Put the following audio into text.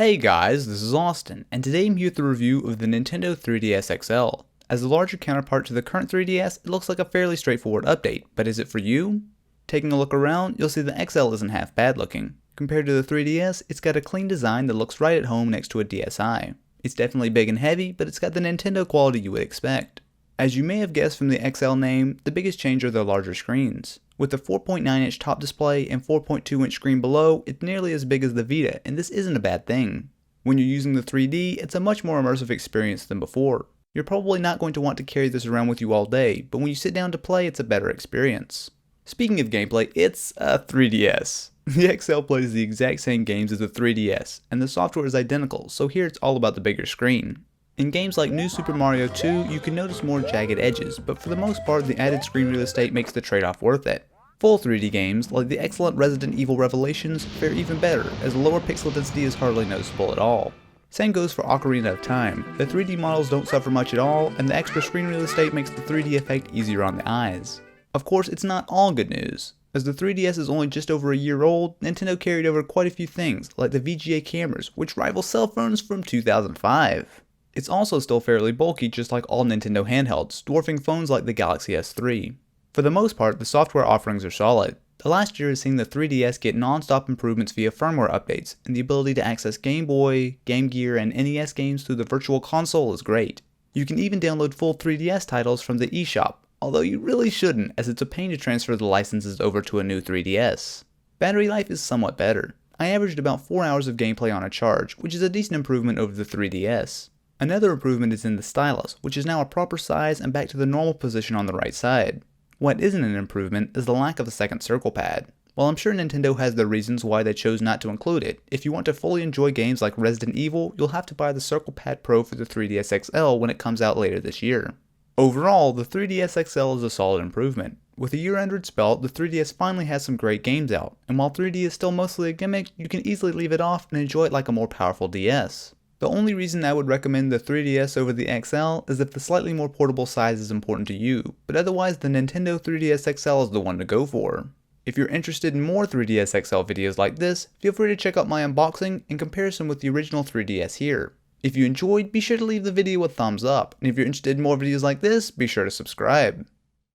Hey guys, this is Austin, and today I'm here with a review of the Nintendo 3DS XL. As the larger counterpart to the current 3DS, it looks like a fairly straightforward update, but is it for you? Taking a look around, you'll see the XL isn't half bad looking. Compared to the 3DS, it's got a clean design that looks right at home next to a DSi. It's definitely big and heavy, but it's got the Nintendo quality you would expect. As you may have guessed from the XL name, the biggest change are their larger screens. With a 4.9-inch top display and 4.2-inch screen below, it's nearly as big as the Vita, and this isn't a bad thing. When you're using the 3D, it's a much more immersive experience than before. You're probably not going to want to carry this around with you all day, but when you sit down to play, it's a better experience. Speaking of gameplay, it's a 3DS. The XL plays the exact same games as the 3DS, and the software is identical, so here it's all about the bigger screen. In games like New Super Mario 2, you can notice more jagged edges, but for the most part, the added screen real estate makes the trade-off worth it. Full 3D games, like the excellent Resident Evil Revelations, fare even better, as lower pixel density is hardly noticeable at all. Same goes for Ocarina of Time. The 3D models don't suffer much at all, and the extra screen real estate makes the 3D effect easier on the eyes. Of course, it's not all good news. As the 3DS is only just over a year old, Nintendo carried over quite a few things, like the VGA cameras, which rival cell phones from 2005. It's also still fairly bulky, just like all Nintendo handhelds, dwarfing phones like the Galaxy S3. For the most part, the software offerings are solid. The last year has seen the 3DS get non-stop improvements via firmware updates, and the ability to access Game Boy, Game Gear, and NES games through the Virtual Console is great. You can even download full 3DS titles from the eShop, although you really shouldn't, as it's a pain to transfer the licenses over to a new 3DS. Battery life is somewhat better. I averaged about 4 hours of gameplay on a charge, which is a decent improvement over the 3DS. Another improvement is in the Stylus, which is now a proper size and back to the normal position on the right side. What isn't an improvement is the lack of a second circle pad. While I'm sure Nintendo has their reasons why they chose not to include it, if you want to fully enjoy games like Resident Evil, you'll have to buy the Circle Pad Pro for the 3DS XL when it comes out later this year. Overall, the 3DS XL is a solid improvement. With a year under its belt, the 3DS finally has some great games out, and while 3D is still mostly a gimmick, you can easily leave it off and enjoy it like a more powerful DS. The only reason I would recommend the 3DS over the XL is if the slightly more portable size is important to you, but otherwise the Nintendo 3DS XL is the one to go for. If you're interested in more 3DS XL videos like this, feel free to check out my unboxing and comparison with the original 3DS here. If you enjoyed, be sure to leave the video a thumbs up, and if you're interested in more videos like this, be sure to subscribe.